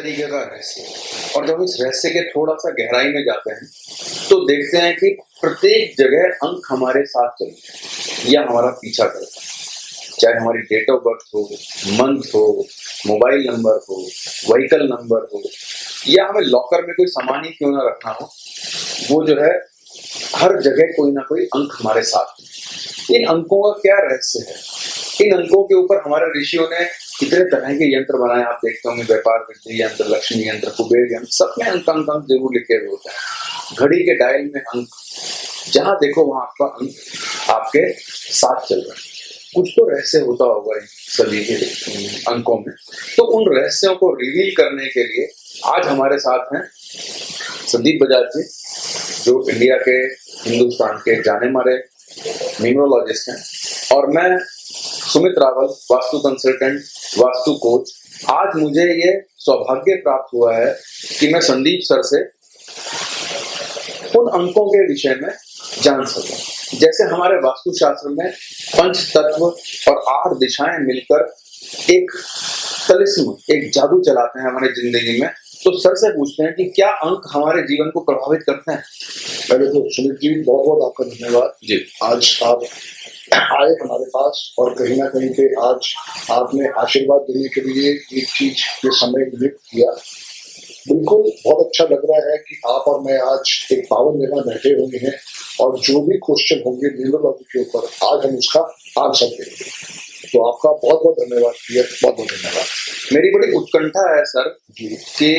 तरीके का रहस्य। और जब इस रहस्य के थोड़ा सा गहराई में जाते हैं तो देखते हैं कि प्रत्येक जगह अंक हमारे साथ चलते हैं या हमारा पीछा करते हैं। चाहे हमारी डेट ऑफ बर्थ हो, मंथ हो, मोबाइल नंबर हो, व्हीकल नंबर हो, या हमें लॉकर में कोई सामान ही क्यों ना रखना हो, वो जो है हर जगह कोई ना कोई अंक हमारे साथ है। इन अंकों का क्या रहस्य है? इन अंकों के ऊपर हमारे ऋषियों ने कितने तरह के यंत्र बनाए। आप देखते होंगे व्यापार वृद्धि यंत्र, लक्ष्मी यंत्र, कुबेर यंत्र, सब में अंक अंक अंक जरूर लिखे हुए होते हैं। घड़ी के डायल में अंक, जहां देखो वहां आपका अंक आपके साथ चल रहा है। कुछ तो रहस्य होता होगा इन सभी के अंकों में। तो उन रहस्यों को रिवील करने के लिए आज हमारे साथ हैं संदीप बजाज जी, जो इंडिया के, हिंदुस्तान के जाने मारे न्यूमरोलॉजिस्ट हैं, और मैं सुमित रावल, वास्तु कंसल्टेंट, वास्तु कोच। आज मुझे ये सौभाग्य प्राप्त हुआ है कि मैं संदीप सर से उन अंकों के विषय में जान सकूं। जैसे हमारे वास्तुशास्त्र में 5 तत्व और 8 दिशाएं मिलकर एक तलिस्म, एक जादू चलाते हैं हमारे जिंदगी में। तो सर से पूछते हैं कि क्या अंक हमारे जीवन को प्रभावित करते हैं? पहले तो सुमित जी बहुत बहुत आपका धन्यवाद जी। आज आप आए हमारे पास और कहीं ना कहीं पे आज आपने आशीर्वाद देने के लिए एक चीज के समय नियुक्त किया। बिल्कुल बहुत अच्छा लग रहा है कि आप और मैं आज एक पावन जगह बैठे हुए हैं और जो भी क्वेश्चन होंगे न्यूमरोलॉजी के ऊपर आज हम उसका आंसर देंगे। तो आपका बहुत बहुत धन्यवाद, बहुत बहुत धन्यवाद। मेरी बड़ी उत्कंठा है सर जी कि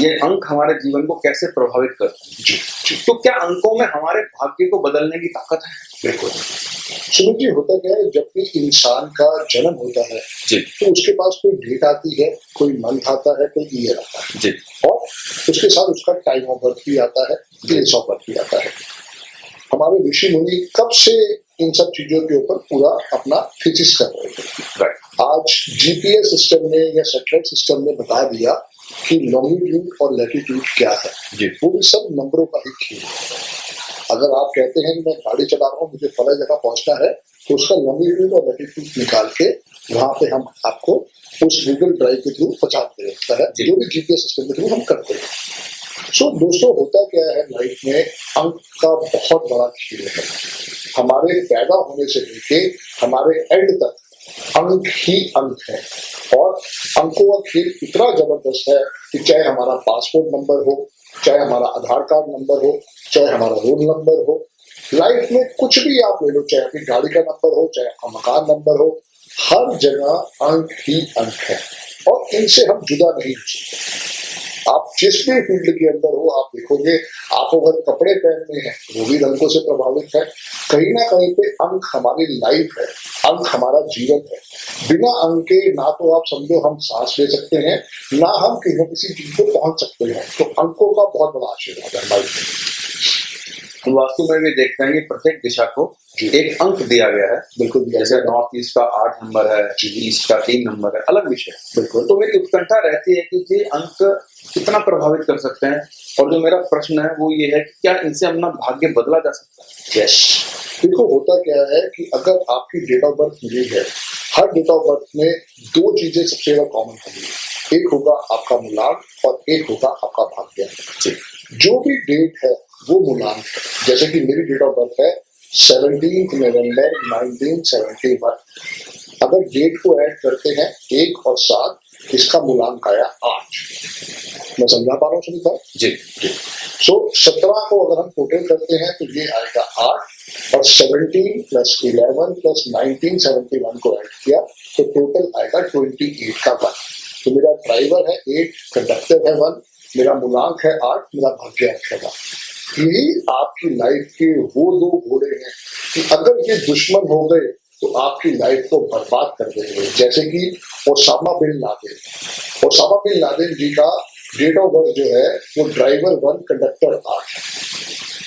ये अंक हमारे जीवन को कैसे प्रभावित करते हैं। जी। तो क्या अंकों में हमारे भाग्य को बदलने की ताकत है? बिल्कुल सुमित जी, होता क्या है, जब भी इंसान का जन्म होता है जी, तो उसके पास कोई डेट आती है, कोई मंथ आता है, कोई ईयर आता है जी, और उसके साथ उसका टाइम ऑफ बर्थ भी आता है, प्लेस ऑफ बर्थ भी आता है। हमारे ऋषि मुनि कब से इन सब चीजों के ऊपर पूरा अपना थीसिस कर रहे थे। आज जीपीएस सिस्टम ने या सैटेलाइट सिस्टम ने बता दिया कि लॉन्गिट्यूड और लैटिट्यूड क्या है जी, वो भी सब नंबरों का ही खेल है। अगर आप कहते हैं कि मैं गाड़ी चला रहा हूँ, मुझे फला जगह पहुंचना है, तो उसका लॉन्गिट्यूड और लैटिट्यूड निकाल के वहां पे हम आपको उस गूगल ड्राइव के थ्रू पहुंचा दे सकता है, जो भी जीपीएस सिस्टम के थ्रू हम करते हैं। सो दोस्तों, होता क्या है लाइफ में, अंक का बहुत बड़ा खेल है। हमारे पैदा होने से लेके हमारे एंड तक अंक ही अंक है, और अंकों का खेल इतना जबरदस्त है कि चाहे हमारा पासपोर्ट नंबर हो, चाहे हमारा आधार कार्ड नंबर हो, चाहे हमारा रोल नंबर हो, लाइफ में कुछ भी आप ले लो, चाहे अपनी गाड़ी का नंबर हो, चाहे आपका मकान नंबर हो, हर जगह अंक ही अंक है और इनसे हम जुदा नहीं हो सकते। आप जिस भी फील्ड के अंदर हो, आप देखोगे, आप अगर कपड़े पहनने हैं वो भी रंगों से प्रभावित है। कहीं ना कहीं पे अंक हमारी लाइफ है, अंक हमारा जीवन है। बिना अंक के ना तो आप समझो हम सांस ले सकते हैं, ना हम किसी चीज को पहुंच सकते हैं। तो अंकों का बहुत बड़ा आशीर्वाद है लाइफ में। वास्तु में भी देखते हैं कि प्रत्येक दिशा को एक अंक दिया गया है। बिल्कुल, जैसे नॉर्थ ईस्ट का 8 नंबर है, ईस्ट का 3 नंबर है, अलग विषय। बिल्कुल। तो मेरी उत्कंठा रहती है कि ये अंक कितना प्रभावित कर सकते हैं, और जो मेरा प्रश्न है वो ये है कि क्या इनसे अपना भाग्य बदला जा सकता है? यस, देखो होता क्या है कि अगर आपकी डेट ऑफ बर्थ मिली है, हर डेट ऑफ बर्थ में 2 चीजें सबसे ज्यादा कॉमन होंगी। एक होगा आपका मूलांक और एक होगा आपका भाग्य। जो भी डेट है वो मूलांक है। जैसे कि मेरी डेट ऑफ बर्थ है 17 नवंबर 1971। अगर डेट को ऐड करते हैं 1 और 7, इसका मूलांक आया 8। मैं समझा पा रहा हूँ सुनीता जी जी। सो 17 को अगर हम टोटल करते हैं तो ये आएगा 8, और 17 प्लस 11 प्लस 1971 को ऐड किया तो टोटल आएगा 28 का 1। तो मेरा ड्राइवर है 8, कंडक्टर है 1, मेरा मूलांक है 8, मेरा भाग्य अंक है 1। यही आपकी लाइफ के वो 2 घोड़े हैं कि अगर ये दुश्मन हो गए तो आपकी लाइफ को बर्बाद कर देंगे। जैसे कि ओसामा बिन लादेन जी का डेट ऑफ बर्थ जो है वो ड्राइवर 1, कंडक्टर 8 है।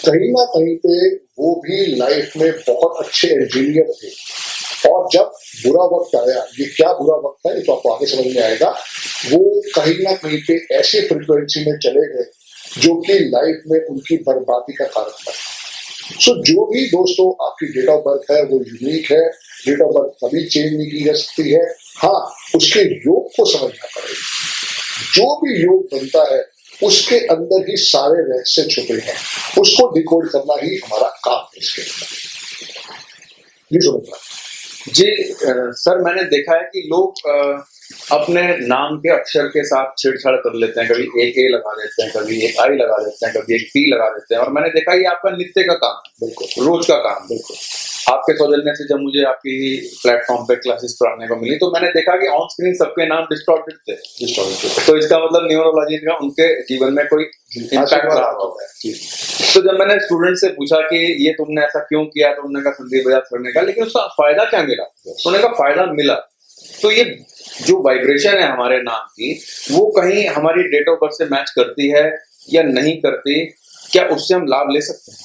कहीं ना कहीं पे वो भी लाइफ में बहुत अच्छे इंजीनियर थे, और जब बुरा वक्त आया, ये क्या बुरा वक्त है ये तो आपको आगे समझ में आएगा, वो कहीं ना कहीं पे ऐसे फ्रिक्वेंसी में चले गए जो कि लाइफ में उनकी बर्बादी का कारण था। सो जो भी दोस्तों आपकी डेट ऑफ बर्थ है वो यूनिक है। डेट ऑफ बर्थ कभी चेंज नहीं की जा सकती है। हाँ, उसके योग को समझना पड़ेगा। जो भी योग बनता है उसके अंदर ही सारे रहस्य छुपे हैं, उसको डिकोड करना ही हमारा काम है इसके अंदर। जी सुमित जी सर, मैंने देखा है कि लोग अपने नाम के अक्षर के साथ छेड़छाड़ कर लेते हैं, कभी एक ए लगा देते हैं, कभी एक आई लगा देते हैं, कभी एक पी लगा देते हैं, और मैंने देखा ये आपका नित्य का काम है, बिल्कुल रोज का काम। बिल्कुल आपके सौजन्य से जब मुझे आपकी प्लेटफॉर्म पे क्लासेस पढ़ाने को मिली तो मैंने देखा कि ऑन स्क्रीन सबके नाम डिस्टॉर्टेड थे। तो इसका मतलब न्यूरोलॉजी का उनके जीवन में कोई इम्पैक्ट रहा होगा। तो जब मैंने स्टूडेंट से पूछा कि ये तुमने ऐसा क्यों किया, तो उन्होंने कहा संदीप बजाज सर ने कहा लेकिन उसका फायदा क्या मिला, तो उन्होंने कहा फायदा मिला। तो ये जो वाइब्रेशन है हमारे नाम की, वो कहीं हमारी डेट ऑफ बर्थ से मैच करती है या नहीं करती, क्या उससे हम लाभ ले सकते हैं?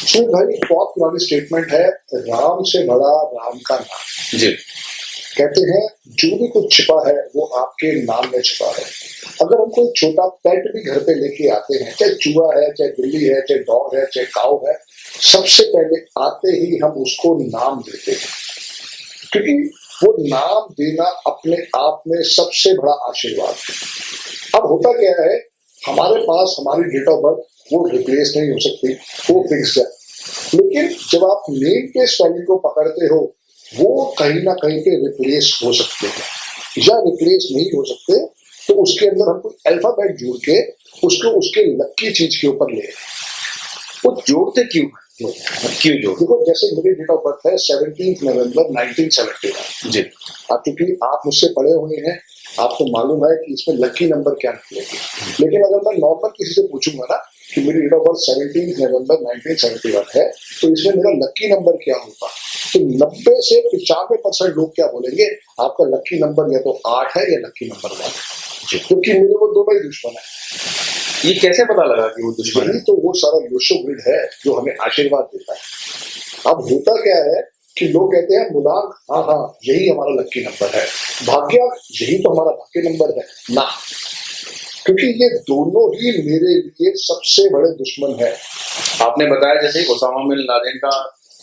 जी भाई, बहुत पुरानी स्टेटमेंट है, राम से बड़ा राम का नाम। जी कहते हैं जो भी कुछ छिपा है वो आपके नाम में छिपा है। अगर हम कोई छोटा पेट भी घर पे लेके आते हैं, चाहे चूहा है, चाहे बिल्ली है, चाहे डॉग है, चाहे काऊ है, सबसे पहले आते ही हम उसको नाम देते हैं, क्योंकि वो नाम देना अपने आप में सबसे बड़ा आशीर्वाद है। अब होता क्या है, हमारे पास हमारी डेट ऑफ बर्थ वो रिप्लेस नहीं हो सकती, वो फिक्स है। लेकिन जब आप नेम के स्पेलिंग को पकड़ते हो, वो कहीं ना कहीं पे रिप्लेस हो सकते हैं या रिप्लेस नहीं हो सकते, तो उसके अंदर हम कोई अल्फाबेट जोड़ के उसको उसके लकी चीज के ऊपर ले। वो जोड़ते क्यों जोड़? देखो, जैसे मेरी डेट ऑफ बर्थ है 17 नवंबर 1971। जी। अब क्योंकि आप मुझसे पढ़े हुए हैं, आपको मालूम है कि इसमें लकी नंबर क्या निकलेगी। लेकिन अगर मैं नॉर्मल किसी से पूछूंगा ना कि मेरी डेट ऑफ बर्थ 17 नवंबर 1971 है, तो इसमें मेरा लकी नंबर क्या होगा, तो 90 से 95% लोग क्या बोलेंगे, आपका लकी नंबर या तो 8 है या लकी नंबर 1 है, क्योंकि मेरे वो दोनों ही दुश्मन है। ये कैसे पता लगा कि वो दुश्मन है? तो वो सारा लोशो ग्रिड है जो हमें आशीर्वाद देता है। अब होता क्या है कि लोग कहते हैं मुलाक, हाँ यही हमारा लकी नंबर है, भाग्य यही तो हमारा भाग्य नंबर है ना, क्योंकि ये दोनों ही मेरे लिए सबसे बड़े दुश्मन है। आपने बताया जैसे ओसामा बिन लादेन का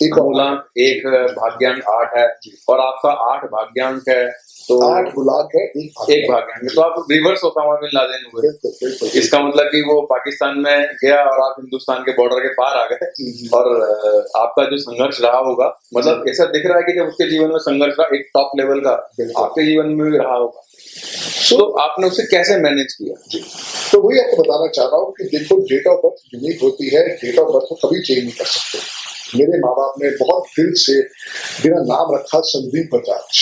एक मूलांक, एक भाग्यांक 8 है और आपका 8 भाग्यांक है, तो 8 मूलांक है, एक भाग्यांक है, तो आप रिवर्स ओसामा बिन लादेन हुए। इसका मतलब कि वो पाकिस्तान में गया और आप हिंदुस्तान के बॉर्डर के पार आ गए, और आपका जो संघर्ष रहा होगा, मतलब ऐसा दिख रहा है कि जब उसके जीवन में संघर्ष रहा एक टॉप लेवल का, आपके जीवन में भी रहा होगा, तो आपने उसे कैसे मैनेज किया? जी, तो वही आपको बताना चाह रहा हूँ कि देखो, डेट ऑफ बर्थ यूनिक होती है, डेट ऑफ बर्थ को कभी चेंज नहीं कर सकते। मेरे माँ बाप ने बहुत दिल से मेरा नाम रखा संदीप बजाज,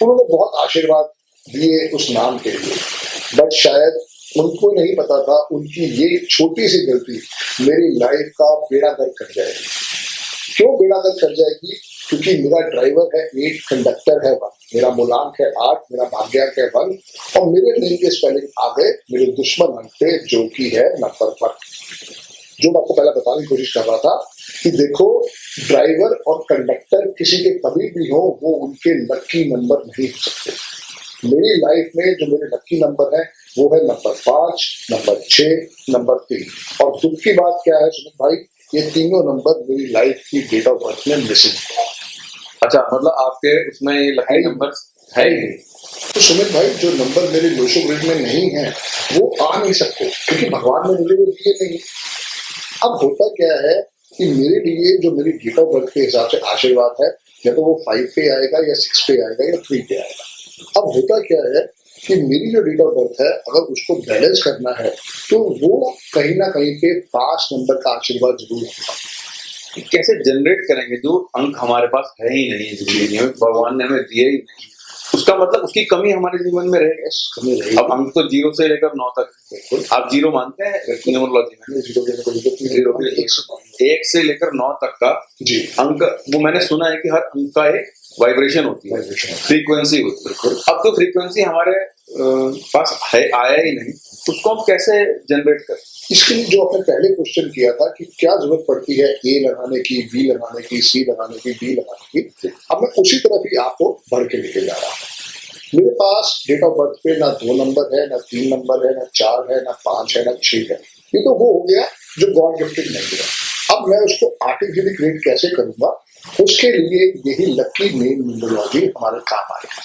उन्होंने बहुत आशीर्वाद दिए उस नाम के लिए, बट शायद उनको नहीं पता था उनकी ये छोटी सी गलती मेरी लाइफ का बेड़ा गर्क कर जाएगी। क्यों बेड़ा गर्क कर जाएगी? क्योंकि मेरा ड्राइवर है 8, कंडक्टर है 1, मेरा मूलांक है 8, मेरा भाग्यांक है 1, और मेरे नेम के स्पेलिंग आ गए मेरे दुश्मन अंक पे, जो कि है नंबर 1। जो मैं आपको पहले बताने की कोशिश कर रहा था कि देखो, ड्राइवर और कंडक्टर किसी के कभी भी हो, वो उनके लकी नंबर नहीं हो सकते। मेरी लाइफ में जो मेरे लकी नंबर है वो है नंबर 5, नंबर 6, नंबर 3, और दुख की बात क्या है सुमित भाई, ये तीनों नंबर मेरी लाइफ की डेट ऑफ बर्थ में मिसिंग है। अच्छा, मतलब आपके उसमें ये लकी नंबर है ही नहीं। तो सुमित भाई, जो नंबर मेरे लोशो ग्रिड में नहीं है वो आ नहीं सकते, क्योंकि भगवान ने मुझे वो दिए नहीं। अब होता क्या है कि मेरे लिए जो मेरी डेट ऑफ बर्थ के हिसाब से आशीर्वाद है, या तो वो 5 पे आएगा या 6 पे आएगा या 3 पे आएगा। अब होता क्या है कि मेरी जो डेट ऑफ बर्थ है, अगर उसको बैलेंस करना है तो वो कहीं ना कहीं पे 5 नंबर का आशीर्वाद जरूर होगा। कैसे जनरेट करेंगे जो अंक हमारे पास है ही नहीं, जिंदगी में भगवान ने हमें दिए ही नहीं, उसका मतलब उसकी कमी हमारे जीवन में रहेगी। अब अंक तो 0 से लेकर 9 तक, आप 0 मानते हैं न्यूमरोलॉजी में? 1 से लेकर 9 तक का जी अंक, वो मैंने सुना है कि हर अंक का एक वाइब्रेशन होती है, फ्रीक्वेंसी होती है। अब तो फ्रीक्वेंसी हमारे पास है, आया ही नहीं, उसको हम कैसे जनरेट करें? इसके लिए जो आपने पहले क्वेश्चन किया था कि क्या जरूरत पड़ती है ए लगाने की, बी लगाने की, सी लगाने की, डी लगाने की, अब मैं उसी तरफ ही आपको बढ़ के लेके जा रहा हूँ। मेरे पास डेट ऑफ बर्थ पे ना 2 नंबर है, ना 3 नंबर है, ना 4 है, ना 5 है, ना 6 है। ये तो वो हो गया जो गॉड गिफ्टेड नहीं है। अब मैं उसको आर्टिफिशियली क्रिएट कैसे करूंगा, उसके लिए यही लकी नेम न्यूमरोलॉजी हमारे काम आएगा।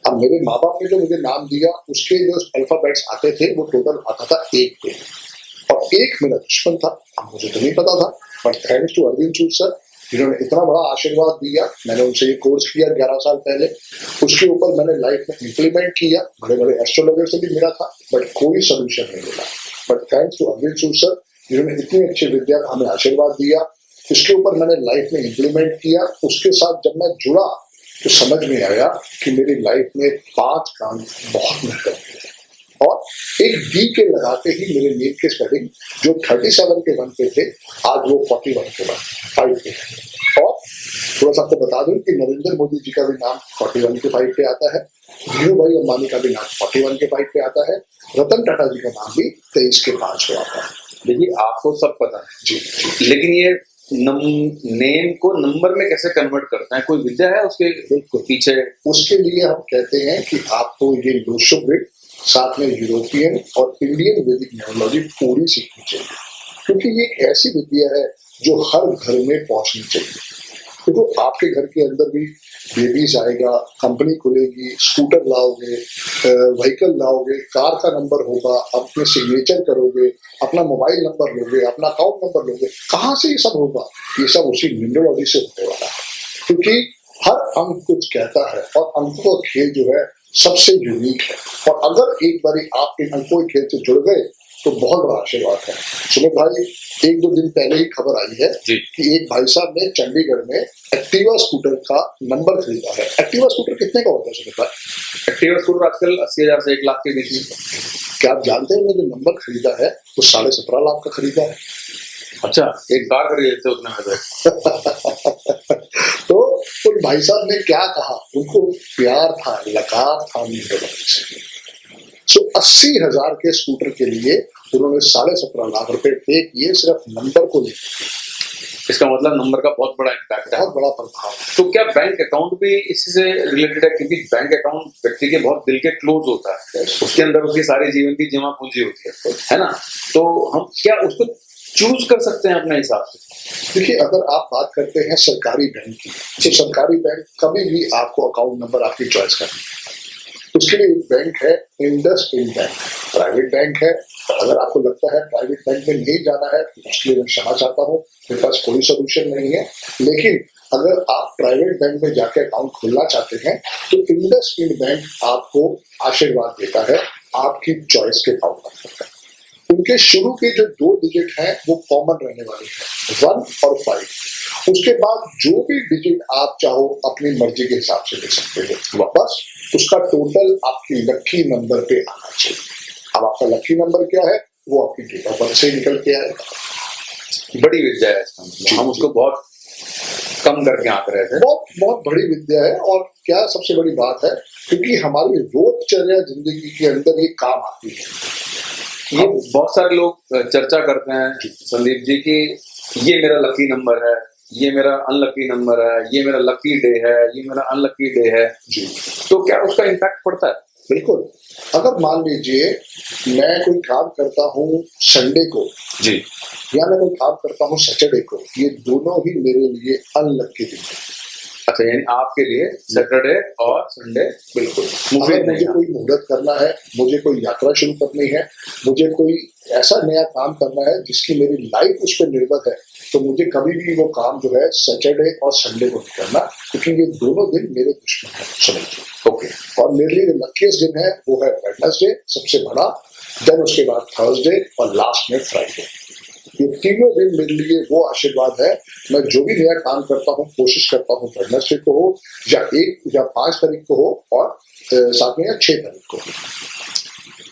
अब मेरे माँ बाप ने जो मुझे नाम दिया उसके जो अल्फाबेट्स आते थे वो टोटल आता था 1 पे, और 1 मेरा दुश्मन था। अब मुझे तो नहीं पता था, but thanks to Arvind Sood sir, जिन्होंने इतना बड़ा आशीर्वाद दिया। मैंने उनसे ये कोर्स किया 11 साल पहले, उसके ऊपर मैंने लाइफ में इम्प्लीमेंट किया। बड़े बड़े एस्ट्रोलॉजर से भी मिला था बट कोई सोल्यूशन नहीं मिला, but thanks to Arvind Sood sir, जिन्होंने इतनी अच्छी विद्या का हमें आशीर्वाद दिया। इसके ऊपर मैंने लाइफ में इम्प्लीमेंट किया। उसके साथ जब मैं जुड़ा तो समझ में आया कि मेरी लाइफ में 5 काम बहुत महत्वपूर्ण है, और एक डी के लगाते ही मेरे नीट के स्पेलिंग जो 37 के 1 पे थे आज वो 41 के 5 पे है। और थोड़ा सा आपको बता दूं कि नरेंद्र मोदी जी का भी नाम 41 के 5 पे आता है, धीरू भाई अंबानी का भी नाम 41 के 5 पे आता है, रतन टाटा जी का नाम भी 23 के 5 पे आता है। देखिए आपको सब पता है जी, जी। लेकिन ये नेम को नंबर में कैसे कन्वर्ट करते हैं, कोई विद्या है उसके पीछे? उसके लिए हम कहते हैं कि आपको ये लोशोग्रिड साथ में यूरोपियन और इंडियन वैदिक न्यूमरोलॉजी पूरी सीखनी चाहिए, क्योंकि ये एक ऐसी विद्या है जो हर घर में पहुंचनी चाहिए। देखो आपके घर के अंदर भी बेबीज आएगा, कंपनी खुलेगी, स्कूटर लाओगे, व्हीकल लाओगे, कार का नंबर होगा, अपने सिग्नेचर करोगे, अपना मोबाइल नंबर लोगे, अपना अकाउंट नंबर लोगे, कहाँ से ये सब होगा? ये सब उसी न्यूमरोलॉजी से होने वाला है, क्योंकि हर अंक कुछ कहता है और अंकों का खेल जो है सबसे यूनिक है। और अगर एक बारी आप इन अंकों के खेल से जुड़ गए तो बहुत बड़ा आशीर्वाद है। सुमित भाई, 1-2 दिन पहले ही खबर आई है कि एक भाई साहब ने चंडीगढ़ में एक्टिवा स्कूटर का नंबर खरीदा है। एक्टिवा स्कूटर कितने का होता है सुमित भाई? एक्टिवा स्कूटर आजकल 80,000 से 1 लाख के बीच में। क्या आप जानते हैं जो नंबर खरीदा है वो 17.5 लाख का खरीदा है। अच्छा, एक कार खरीद लेते उतने में। तो उन भाई साहब ने क्या कहा, उनको प्यार था, लगाव था न्यूमरोलॉजी से। सो 80,000 के स्कूटर के लिए उन्होंने 17.5 लाख रुपए पे किए सिर्फ नंबर को लेकर। इसका मतलब नंबर का बहुत बड़ा इम्पैक्ट है, बहुत बड़ा प्रभाव। तो क्या बैंक अकाउंट भी इससे रिलेटेड है? क्योंकि बैंक अकाउंट व्यक्ति के बहुत दिल के क्लोज होता है, उसके अंदर उसकी सारी जीवन की जमा पूंजी होती है ना? तो हम क्या उसको चूज कर सकते हैं अपने हिसाब से? देखिए, अगर आप बात करते हैं सरकारी बैंक की, तो सरकारी बैंक कभी भी आपको अकाउंट नंबर आपकी चॉइस करनी है। उसके लिए एक बैंक है इंडसइंड बैंक, प्राइवेट बैंक है। अगर आपको लगता है प्राइवेट बैंक में नहीं जाना है तो उसके लिए मैं क्षमा चाहता हूँ, मेरे पास कोई सोल्यूशन नहीं है। लेकिन अगर आप प्राइवेट बैंक में जाके अकाउंट खोलना चाहते हैं तो इंडसइंड बैंक आपको आशीर्वाद देता है आपकी चॉइस के अकाउंट नंबर का। उनके शुरू के जो 2 डिजिट हैं वो कॉमन रहने वाले हैं, 1 और 5। उसके बाद जो भी डिजिट आप चाहो अपनी मर्जी के हिसाब से ले सकते हो, वापस उसका टोटल आपकी लकी नंबर पे आना चाहिए। अब आपका लकी नंबर क्या है वो आपकी डेट ऑफ बर्थ से निकल के आएगा। बड़ी विद्या है इसका मतलब, हम उसको बहुत कम करके आंक रहे थे। बहुत बड़ी विद्या है। और क्या सबसे बड़ी बात है, क्योंकि हमारी रोजचर्या जिंदगी के अंदर ये काम आती है। ये बहुत सारे लोग चर्चा करते हैं संदीप जी की ये मेरा लकी नंबर है, ये मेरा अनलकी नंबर है, ये मेरा लकी डे है, ये मेरा अनलकी डे है जी। तो क्या उसका इम्पैक्ट पड़ता है? बिल्कुल। अगर मान लीजिए मैं कोई काम करता हूँ संडे को जी, या मैं कोई काम करता हूँ सैटरडे को, ये दोनों ही मेरे लिए अनलकी दिन है। अच्छा, यानी आपके लिए सैटरडे और संडे बिल्कुल अगर मुझे कोई मुहूर्त करना है, मुझे कोई यात्रा शुरू करनी है, मुझे कोई ऐसा नया काम करना है जिसकी मेरी लाइफ उस पर निर्भर है, तो मुझे कभी भी वो काम जो है सैटरडे और संडे को नहीं करना, क्योंकि ये दोनों दिन मेरे दुश्मन है, समझिए। ओके। और मेरे लिए लकीस्ट दिन है वो है वेडनेसडे, सबसे बड़ा, देन उसके बाद थर्सडे और लास्ट में फ्राइडे। ये तीनों दिन मेरे लिए वो आशीर्वाद है। मैं जो भी नया काम करता हूँ कोशिश करता हूँ वेडनेसडे को हो, या 1 या 5 तारीख को हो, और साथ में या 6 तारीख को हो।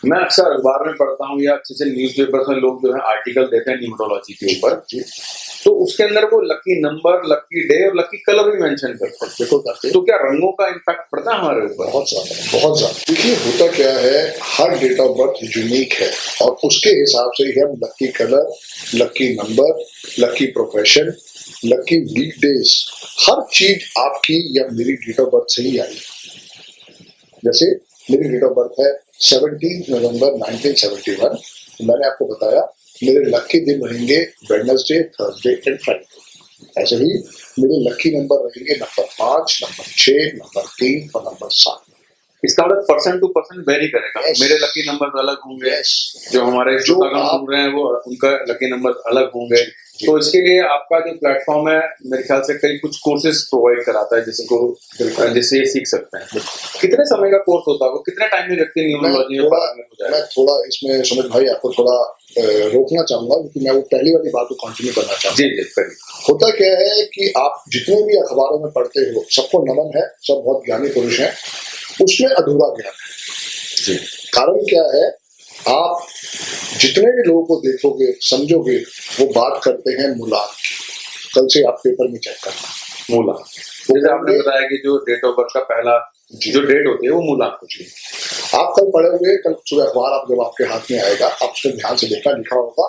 मैं अक्सर अखबार में पढ़ता हूँ या अच्छे न्यूज़पेपर्स में लोग जो है आर्टिकल देते हैं न्यूमरोलॉजी के ऊपर, तो उसके अंदर वो लकी नंबर, लकी डे और लकी कलर भी मेंशन करते हैं। देखो तो क्या रंगों का इम्पैक्ट पड़ता है हमारे ऊपर? बहुत ज्यादा, बहुत ज्यादा। देखिए होता क्या है, हर डेट ऑफ बर्थ यूनिक है और उसके हिसाब से ही हम lucky colour, lucky number, lucky profession, lucky week days, हर चीज आपकी या मेरी डेट ऑफ बर्थ से ही आई। जैसे मेरी डेट ऑफ बर्थ है 17 नवंबर 1971, मैंने आपको बताया मेरे लकी दिन रहेंगे वेडनेसडे, थर्सडे एंड फ्राइडे। ऐसे ही मेरे लकी नंबर रहेंगे नंबर 5, नंबर 6, नंबर 3 और नंबर 7। इसका मतलब पर्सन टू पर्सन वेरी करेगा। Yes. मेरे लकी नंबर अलग होंगे, Yes. जो हमारे जो श्रोतागण आप- सुन रहे हैं वो उनका लकी नंबर अलग होंगे। तो इसके लिए आपका जो प्लेटफॉर्म है मेरे ख्याल से कई कुछ कोर्सेज प्रोवाइड कराता है जिससे ये सीख सकते हैं। कितने समय का कोर्स होता है, कितने टाइम में व्यक्ति न्यूमरोलॉजी में पारंगत हो जाएगा? मैं थोड़ा इसमें सुमित भाई आपको थोड़ा रोकना चाहूंगा, क्योंकि मैं वो पहली वाली बात को कंटिन्यू करना चाहूंगा। जी जी करिए। होता क्या है कि आप जितने भी अखबारों में पढ़ते हो, सबको नमन है, सब बहुत ज्ञानी पुरुष हैं, उसमें अधूरा ज्ञान है। जी कारण क्या है, आप जितने भी लोगों को देखोगे समझोगे वो बात करते हैं मूलांक की। कल से आप पेपर में चेक करना मूला, जैसे आपने बताया कि जो डेट ऑफ बर्थ का पहला जो डेट होती है वो मूलांक होती है। आप कल पढ़ोगे, कल सुबह अखबार आप जब आपके हाथ में आएगा, आप उसमें ध्यान से देखना, लिखा होगा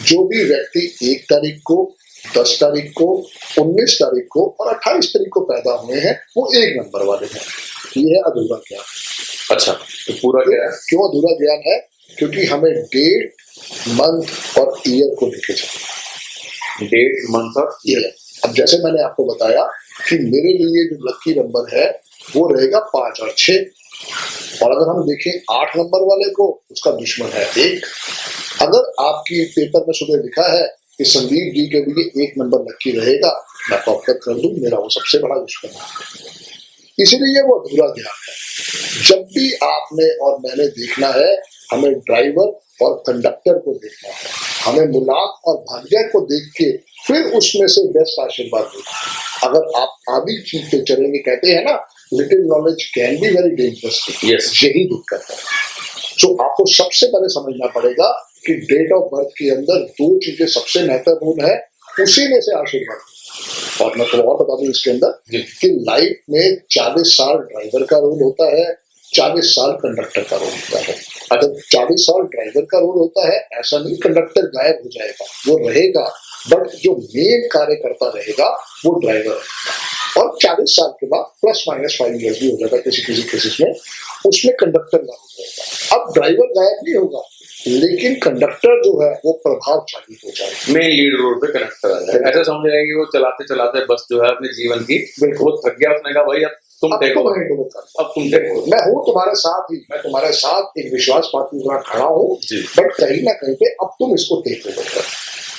जो भी व्यक्ति 1 तारीख को, 10 तारीख को, 19 तारीख को और 28 तारीख को पैदा हुए हैं वो 1 नंबर वाले हैं। ये है अधूरा ज्ञान। अच्छा, तो पूरा क्या है? क्यों अधूरा ज्ञान है? क्योंकि हमें डेट, मंथ और ईयर को लेके चलना। डेट, मंथ और ईयर। अब जैसे मैंने आपको बताया कि मेरे लिए जो लकी नंबर है वो रहेगा 5 और 6, और अगर हम देखें 8 नंबर वाले को, उसका दुश्मन है 1। अगर आपकी पेपर में सुबह लिखा है कि संदीप जी के लिए 1 नंबर लकी रहेगा, मैं तो अवगत कर दूं, मेरा वो सबसे बड़ा दुश्मन है। इसीलिए वो अधूरा ज्ञान है। जब भी आपने और मैंने देखना है, हमें ड्राइवर और कंडक्टर को देखना है, हमें मूलांक और भाग्य को देख के फिर उसमें से बेस्ट आशीर्वाद देना। अगर आप आधी चीज पे चलेंगे, कहते हैं ना little knowledge can be very dangerous, यही दिक्कत है। तो आपको सबसे पहले समझना पड़ेगा कि डेट ऑफ बर्थ के अंदर 2 चीजें सबसे महत्वपूर्ण है, उसी में से आशीर्वाद। और मैं तो और बता दूं इसके अंदर कि लाइफ में 40 साल ड्राइवर का रोल होता है, 40 साल कंडक्टर का रोल होता है। अगर 40 साल ड्राइवर का रोल होता है, ऐसा नहीं कंडक्टर गायब हो जाएगा, वो रहेगा, बट जो मेन कार्य करता रहेगा वो ड्राइवर रहेगा। और 40 साल के बाद प्लस माइनस 5 ईयर्स भी हो जाता है किसी किसी केसेस में, उसमें कंडक्टर गायब हो जाएगा। अब ड्राइवर गायब नहीं होगा, लेकिन कंडक्टर जो है वो प्रभावशाली हो जाएगा। मेन लीड रोड पे कनेक्टर आ जाएगा। ऐसा समझ जाएगा कि वो चलाते चलाते बस जो है अपने जीवन की वो थक गया, उसने कहा भाई अब तुम टेको, अब तुम टेको, मैं हूँ तुम्हारे साथ ही, मैं तुम्हारे साथ एक विश्वास पात्र के साथ खड़ा हूँ, बट कहीं ना कहीं पे अब तुम इसको टेक ओवर कर।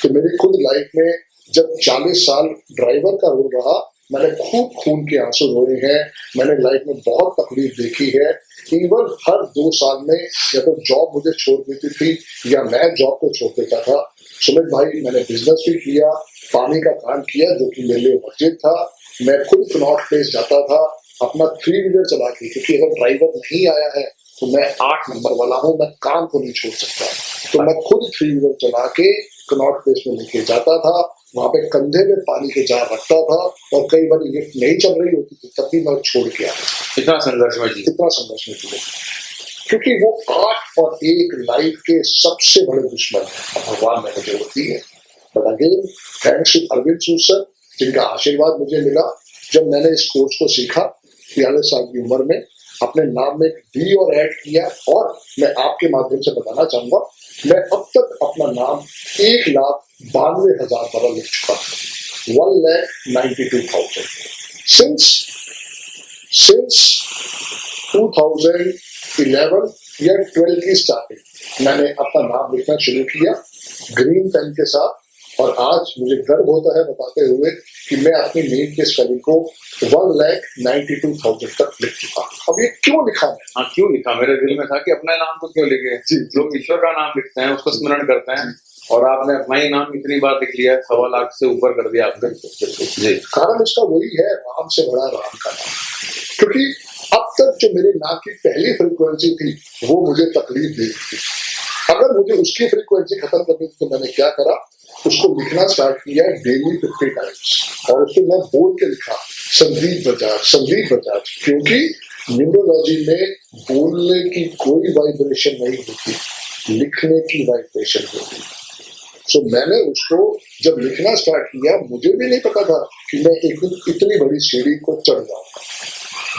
तो मेरी खुद लाइफ में जब 40 साल ड्राइवर का रोल रहा, मैंने खूब खून के आंसू रोए हैं, मैंने लाइफ में बहुत तकलीफ देखी है। इवन हर 2 साल में या तो जॉब मुझे छोड़ देती थी या मैं जॉब को छोड़ देता था। सुमित भाई, मैंने बिजनेस भी किया, पानी का काम किया जो कि मेरे लिए वर्जित था। मैं खुद कनॉट प्लेस जाता था अपना 3 व्हीलर चला के, क्योंकि अगर ड्राइवर नहीं आया है तो मैं 8 नंबर वाला हूँ, मैं काम को नहीं छोड़ सकता। तो मैं खुद 3 व्हीलर चला के कनॉट प्लेस में लेके जाता था, वहां पे कंधे में पानी के जार रखता था, और कई बार लिफ्ट नहीं चल रही होती थी तब भी मैं छोड़ के आता। इतना संघर्ष में जीते, क्योंकि वो 8 और 1 लाइफ के सबसे बड़े दुश्मन है। भगवान में मुझे होती है, but again thanks to Arvind Sood sir, जिनका आशीर्वाद मुझे मिला जब मैंने इस कोर्स को सीखा 43 साल की उम्र में, अपने नाम में डी और ऐड किया। और मैं आपके माध्यम से बताना चाहूंगा, मैं अब तक अपना नाम 1,92,000 बार लिख चुका हूँ, 1,92,000 सिंस 2011 या 12 की स्टार्टिंग मैंने अपना नाम लिखना शुरू किया ग्रीन पेन के साथ। और आज मुझे गर्व होता है बताते हुए कि मैं अपनी नेम के स्पेलिंग को 1,92,000 तक लिख चुका हूँ। अब ये क्यों लिखा है? हाँ, क्यों लिखा? मेरे दिल में था कि अपना नाम को क्यों लिखे। लोग ईश्वर का नाम लिखते हैं, उसको स्मरण करते हैं, और आपने अपना ही नाम इतनी बार लिख लिया, 1.25 लाख से ऊपर कर दिया आपने। जी, कारण इसका वही है, राम से बड़ा राम का नाम। क्योंकि अब तक जो मेरे नाम की पहली फ्रीक्वेंसी थी वो मुझे तकलीफ दे रही थी। अगर मुझे उसकी फ्रीक्वेंसी खत्म करनी थी तो मैंने क्या करा, उसको लिखना स्टार्ट किया डेली 50 टाइम्स, और उसको मैं बोल के लिखा संदीप बजाज, क्योंकि न्यूमरोलॉजी में बोलने की कोई वाइब्रेशन नहीं होती, लिखने की वाइब्रेशन होती। सो मैंने उसको जब लिखना स्टार्ट किया, मुझे भी नहीं पता था कि मैं एक इतनी बड़ी सीढ़ी को चढ़ जाऊंगा,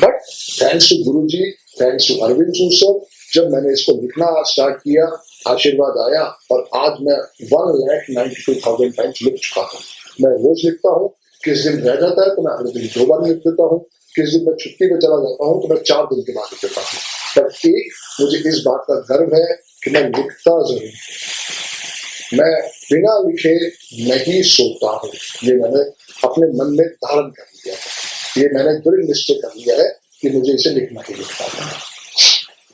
but thanks to Guruji, thanks to Arvind Sood sir, जब मैंने इसको लिखना स्टार्ट किया, आशीर्वाद आया, और आज मैं 1,92,000 टाइम्स लिख चुका हूँ। मैं रोज लिखता हूँ, किस दिन रह जाता है तो मैं अगले दिन 2 बार लिख देता हूँ, किस दिन मैं छुट्टी पे चला जाता हूँ तो मैं 4 दिन के बाद लिख देता हूँ। पर एक मुझे इस बात का गर्व है कि मैं लिखता जरूर, मैं बिना लिखे नहीं सोता हूँ। ये मैंने अपने मन में धारण कर लिया है, ये मैंने दृढ़ निश्चय कर लिया है कि मुझे इसे लिखना ही लिखता है।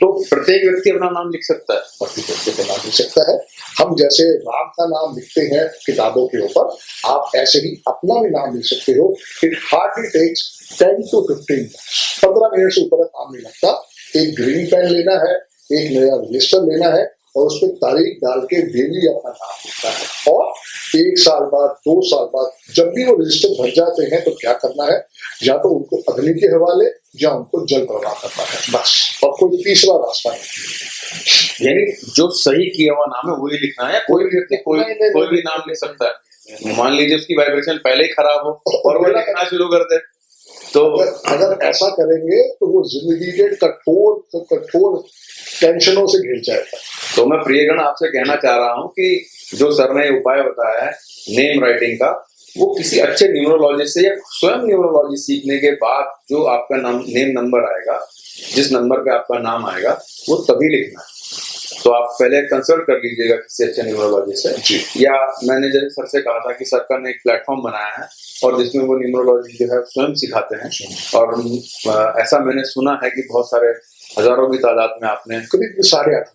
तो प्रत्येक व्यक्ति अपना नाम लिख सकता है, प्रत्येक व्यक्ति का नाम लिख सकता है। हम जैसे राम का नाम लिखते हैं किताबों के ऊपर, आप ऐसे ही अपना भी नाम लिख सकते हो। It hardly takes 10 to 15 minutes, 15 minute से ऊपर काम नहीं लगता। एक ग्रीन पेन लेना है, एक नया रजिस्टर लेना है और उसमें तारीख डाल के डेली अपना नाम लिखना है। और 1 साल बाद, 2 साल बाद जब भी वो रजिस्टर भर जाते हैं तो क्या करना है, या तो उनको अग्नि के हवाले या उनको जल प्रवाह करना है, बस। और कोई तीसरा रास्ता नहीं। यानी जो सही किया हुआ नाम है वही लिखना है। कोई भी व्यक्ति कोई भी नाम लिख सकता है। मान लीजिए उसकी वाइब्रेशन पहले ही खराब हो और वो लिखना शुरू कर दे, तो अगर ऐसा करेंगे तो वो जिंदगी के कठोर टेंशनों से घिर जाएगा। तो मैं प्रियगण आपसे कहना चाह रहा हूँ कि जो सर ने उपाय बताया है नेम राइटिंग का, वो किसी अच्छे न्यूमरोलॉजिस्ट से या स्वयं न्यूमरोलॉजी सीखने के बाद जो आपका नेम नंबर आएगा, जिस नंबर पे आपका नाम आएगा, वो तभी लिखना है। तो आप पहले कंसल्ट कर लीजिएगा किसी अच्छे न्यूमरोलॉजिस्ट से जी। या मैंने जैसे सर से कहा था कि सरकार ने एक प्लेटफॉर्म बनाया है और जिसमें वो न्यूमरोलॉजी जो है स्वयं सिखाते हैं। और ऐसा मैंने सुना है कि बहुत सारे हजारों की तादाद में आपने करीब 8,500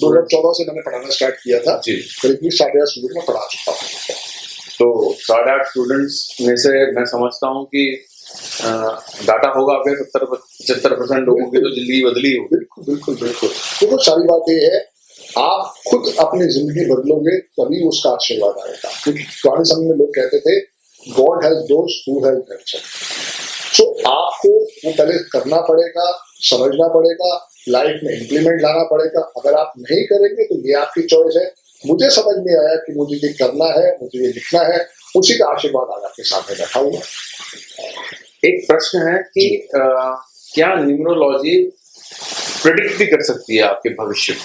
2014 से मैंने पढ़ाना स्टार्ट किया था जी। करीब 8,500 स्टूडेंट में पढ़ा चुका हूँ। तो 8,500 स्टूडेंट्स में से मैं समझता हूँ कि डाटा होगा आपके 70-75% लोगों की तो जिंदगी बदली होगी। बिल्कुल बिल्कुल बिल्कुल। देखो सारी बात ये है, आप खुद अपनी जिंदगी बदलोगे तभी उसका आशीर्वाद आएगा। क्योंकि पुराने समय में लोग कहते थे God has those who has nature. So आपको वो पहले करना पड़ेगा, समझना पड़ेगा, लाइफ में इंप्लीमेंट लाना पड़ेगा। अगर आप नहीं करेंगे तो ये आपकी चॉइस है। मुझे समझ में आया कि मुझे ये करना है, मुझे ये लिखना है, उसी का आशीर्वाद आज आपके सामने बैठा हुआ। एक प्रश्न है कि क्या न्यूमरोलॉजी प्रेडिक्ट भी कर सकती है आपके भविष्य को?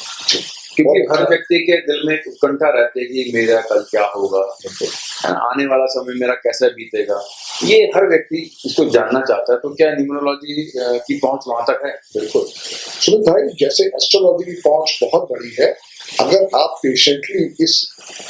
क्योंकि हर व्यक्ति के दिल में उत्कंठा रहती है कि मेरा कल क्या होगा, आने वाला समय मेरा कैसा बीतेगा, ये हर व्यक्ति इसको जानना चाहता है। तो क्या न्यूमरोलॉजी की पहुंच वहां तक है? बिल्कुल सुमित भाई, जैसे एस्ट्रोलॉजी की पहुंच बहुत बड़ी है, अगर आप पेशेंटली इस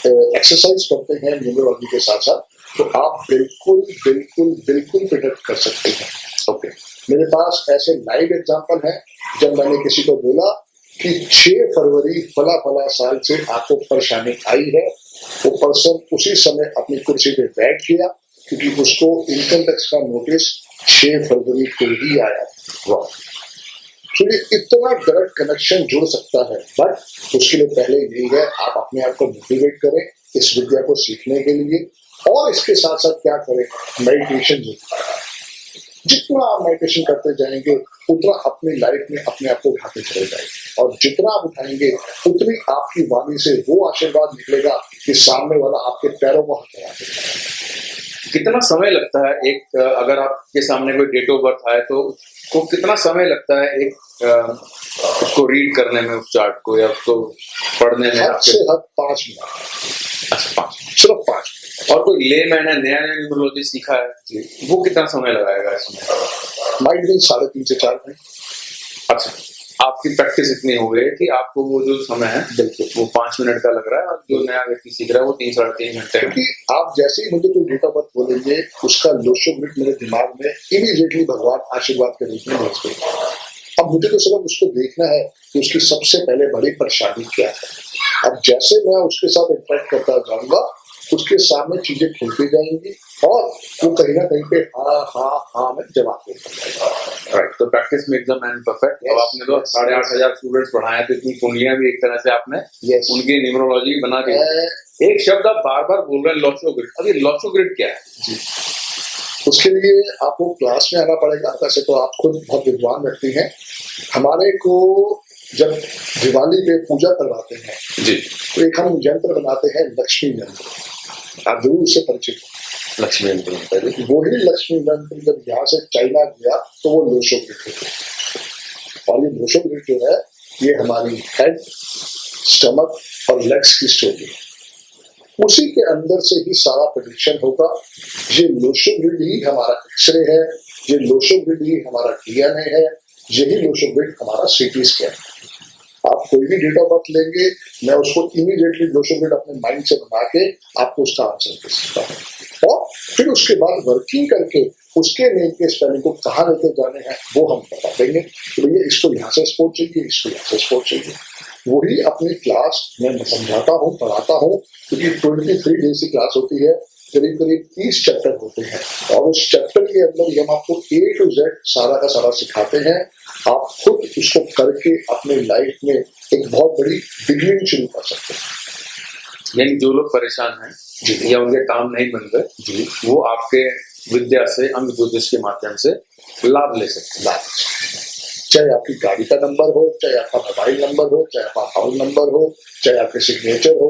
एक्सरसाइज करते हैं न्यूमरोलॉजी के साथ साथ, तो आप बिल्कुल बिल्कुल बिल्कुल प्रेडिक्ट कर सकते हैं। ओके, मेरे पास ऐसे लाइव एग्जांपल है जब मैंने किसी को बोला कि 6 फरवरी फला फला साल से आपको परेशानी आई है, वो पर्सन उसी समय अपनी कुर्सी पे बैठ गया क्योंकि उसको इनकम टैक्स का नोटिस 6 फरवरी को ही आया। वाह, तो ये इतना डायरेक्ट कनेक्शन जुड़ सकता है। बट उसके लिए पहले यही है, आप अपने आप को मोटिवेट करें इस विद्या को सीखने के लिए। और इसके साथ साथ क्या करें, मेडिटेशन जितना आप मेडिटेशन करते जाएंगे उतना अपनी लाइफ में अपने आप को उठाते चले जाएंगे। और जितना आप उठाएंगे उतनी आपकी वाणी से वो आशीर्वाद निकलेगा कि सामने वाला आपके पैरों को हाथ लगा देगा। कितना समय लगता है एक, अगर आपके सामने कोई डेट ऑफ बर्थ आए तो उसको कितना समय लगता है एक उसको रीड करने में, उस चार्ट को, या उसको पढ़ने में? हद से हद 5 मिनट। अच्छा, सिर्फ 5। और कोई लेमैन है, नया न्यूमरोलॉजी सीखा है, वो कितना समय लगाएगा इसमें? माइट भी 3.5 से 4 घंटे। अच्छा, आपकी प्रैक्टिस इतनी हो गई कि आपको वो जो समय है बिल्कुल वो 5 मिनट का लग रहा है, और जो नया व्यक्ति सीख रहा है वो 3-3.5 घंटे। क्योंकि आप जैसे ही मुझे कोई डेट ऑफ बर्थ बोलेंगे, उसका लोशोग्रिड मेरे दिमाग में इमीडिएटली भगवान आशीर्वाद के रूप में भेज देगा। अब मुझे तो सिर्फ उसको देखना है कि उसकी सबसे पहले बड़ी परेशानी क्या है। अब जैसे मैं उसके साथ इंटरेक्ट करता जाऊंगा, उसके सामने चीजें खुलती जाएंगी और वो कहीं ना कहीं पे हाँ में जवाब देता जाएगा। राइट, तो प्रैक्टिस में एकदम एंड परफेक्ट। अब आपने तो 8,500 स्टूडेंट्स पढ़ाए, तो इतनी कुंडलियां भी एक तरह से आपने उनकी न्यूमरोलॉजी बना दी। एक शब्द आप बार बार बोल रहे हैं, लोशोग्रिड। अब ये लोशोग्रिड क्या है जी? उसके लिए आपको क्लास में आना पड़ेगा। वैसे तो आप खुद बहुत विद्वान व्यक्ति हैं। हमारे को जब दिवाली पे पूजा करवाते हैं जी, तो एक हम यंत्र बनाते हैं, लक्ष्मी यंत्र। आप जरूर उससे परिचित हो। लक्ष्मी यंत्र वही लक्ष्मी यंत्र जब यहाँ से चाइना गया तो वो लोशोग्रिड है। और ये लोशोग्रिड जो है, ये हमारी हेड, स्टमक और लेग्स की स्टोरी है। उसी के अंदर से ही सारा प्रेडिक्शन होगा। ये लोशोग्रिड ही हमारा एक्सरे है, ये लोशोग्रिड ही हमारा डीएनए है, यही लोशोबिट हमारा सीटी स्कैन। आप कोई भी डेट ऑफ बर्थ लेंगे, मैं उसको इमीडिएटली लोशोबिट अपने माइंड से बना के आपको उसका आंसर दे सकता हूँ, और फिर उसके बाद वर्किंग करके उसके नेम के स्पेलिंग को कहाँ लेके जाने हैं वो हम बता देंगे कि भैया इसको यहाँ से स्पोर्ट चाहिए, इसको यहाँ से स्पोर्ट चाहिए। वही अपनी क्लास में समझाता हूँ, पढ़ाता हूँ, क्योंकि 23 डेज की क्लास होती है, करीब करीब 30 चैप्टर होते हैं, और उस चैप्टर के अंदर हम आपको A to Z सारा का सारा सिखाते हैं। आप खुद उसको करके अपने लाइफ में एक बहुत बड़ी बिगनिंग शुरू कर सकते हैं। यानी जो लोग परेशान हैं जी या उनके काम नहीं बन गए जी, वो आपके विद्या से, अंग ज्योतिष के माध्यम से लाभ ले सकते हैं। लाभ, चाहे आपकी गाड़ी का नंबर हो, चाहे आपका मोबाइल नंबर हो, चाहे आपका अकाउंट नंबर हो, चाहे आपके सिग्नेचर हो,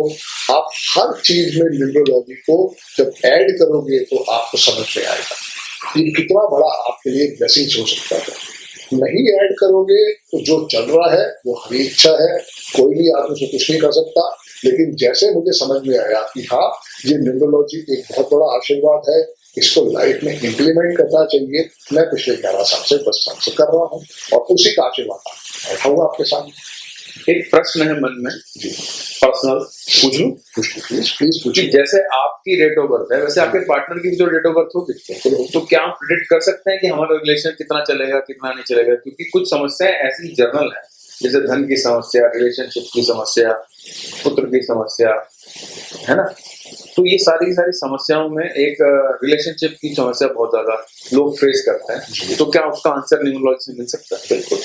आप हर चीज में न्यूमरोलॉजी को जब ऐड करोगे तो आपको समझ में आएगा ये कितना बड़ा आपके लिए ब्लेसिंग हो सकता है। नहीं ऐड करोगे तो जो चल रहा है वो हरी इच्छा है, कोई भी आदमी से कुछ नहीं कर सकता। लेकिन जैसे मुझे समझ में आया कि हाँ, ये न्यूमरोलॉजी एक बहुत बड़ा आशीर्वाद है, इसको लाइफ में इम्प्लीमेंट करना चाहिए, मैं पिछले 11 साल से 10 साल से कर रहा हूँ, और उसी का आशीर्वाद बैठा हुआ आपके सामने। एक प्रश्न है मन में जी, पर्सनल, पूछूं? प्लीज प्लीज कि पूछिए। जैसे आपकी डेट ऑफ बर्थ है वैसे आपके पार्टनर की भी तो डेट ऑफ बर्थ होगी, तो क्या हम प्रिडिक्ट कर सकते हैं कि हमारा रिलेशन कितना चलेगा, कितना नहीं चलेगा? क्योंकि कुछ समस्याएं ऐसी जर्नल है, जैसे धन की समस्या, रिलेशनशिप की समस्या, पुत्र की समस्या, है ना? तो ये सारी समस्याओं में एक रिलेशनशिप की समस्या बहुत ज्यादा लोग फेस करते हैं, तो क्या उसका आंसर न्यूमरोलॉजी से मिल सकता है? बिल्कुल।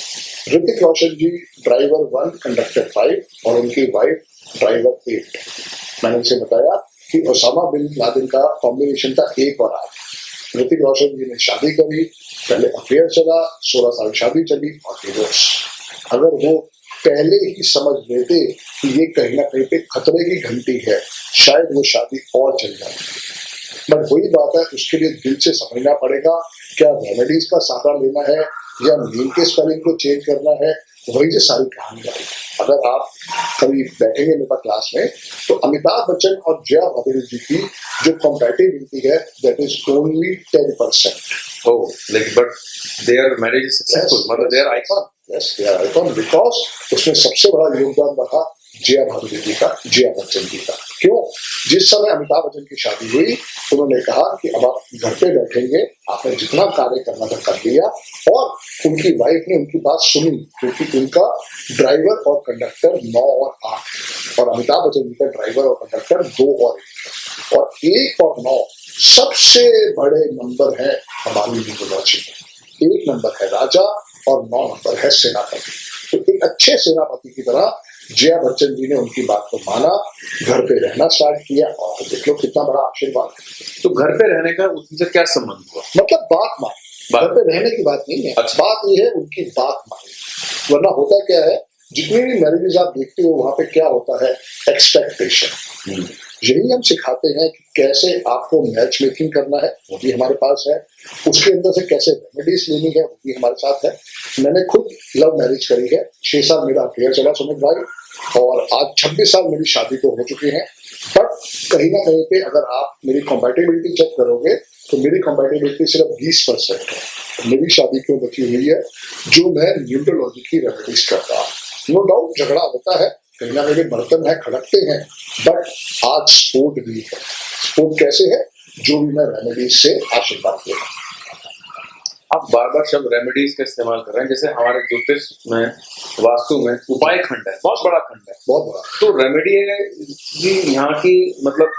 ऋतिक रोशन जी ड्राइवर 1, कंडक्टर 5, और उनकी वाइफ ड्राइवर 8। मैंने उसे बताया कि ओसामा बिन लादेन का कॉम्बिनेशन था 1 और 8। ऋतिक रोशन जी ने शादी करी, पहले अफेयर चला, 16 साल शादी चली और डिवोर्स। अगर वो पहले ही समझ लेते कि ये कहीं ना कहीं पे खतरे की घंटी है, शायद वो शादी और चल जाती। बट वही बात है, उसके लिए दिल से समझना पड़ेगा क्या रेमेडीज का सहारा लेना है या नीम के स्पेलिंग को चेंज करना है, वही जो सारी कहानी है। अगर आप कभी बैठेंगे मेरे पास क्लास में, तो अमिताभ बच्चन और जया भाभी जी की जो कंपैटिबिलिटी है that is only 10%। Oh, like but their marriage is successful, मतलब they are icon. Yes, they are icon because उसमें सबसे बड़ा योगदान रहा जया भाभी जी का, जया बच्चन जी का। क्यों? जिस समय अमिताभ बच्चन की शादी हुई, उन्होंने कहा कि अब आप घर पे बैठेंगे, आपने जितना कार्य करना था कर लिया, और उनकी वाइफ ने उनकी बात सुनी, क्योंकि उनका ड्राइवर और कंडक्टर 9 और 8, और अमिताभ बच्चन जी का ड्राइवर और कंडक्टर 2 और 1, और 1 और 9 सबसे बड़े नंबर है हमारी न्यूमरोलॉजी में। 1 नंबर है राजा और 9 नंबर है सेनापति। तो एक अच्छे सेनापति की तरह जया बच्चन जी ने उनकी बात को माना, घर पे रहना स्टार्ट किया, और देख लो कितना बड़ा आशीर्वाद है। तो घर पे रहने का उनसे क्या संबंध हुआ? मतलब बात मानी, घर पे रहने की बात नहीं है। अच्छा। बात ये है उनकी बात मानी। वरना होता क्या है, जितनी भी मैरिजेज आप देखते हो वहां पे क्या होता है, एक्सपेक्टेशन। यही हम सिखाते हैं कि कैसे आपको मैच मेकिंग करना है, वो भी हमारे पास है। उसके अंदर से कैसे रेमेडीज लेनी है, वो भी हमारे साथ है। मैंने खुद लव मैरिज करी है, 6 साल मेरा अफेयर चला सुमित भाई, और आज 26 साल मेरी शादी को हो चुके हैं। बट कहीं ना कहीं पे अगर आप मेरी कंपैटिबिलिटी चेक करोगे तो मेरी कंपैटिबिलिटी सिर्फ 20% है। मेरी शादी क्यों बची हुई है? जो मैं न्यूमरोलॉजी की रेमेडीज करता हूँ। नो डाउट झगड़ा होता है, कहीं ना कहीं बर्तन है, खड़कते हैं, बट आज स्पोर्ट भी है। स्पोर्ट कैसे है? जो भी मैं रेमेडीज से आशीर्वाद दे रहा हूँ। आप बार बार शब्द रेमेडीज का इस्तेमाल कर रहे हैं, जैसे हमारे ज्योतिष में, वास्तु में उपाय खंड है, बहुत बड़ा खंड है, बहुत बड़ा। तो रेमेडी भी यहाँ की मतलब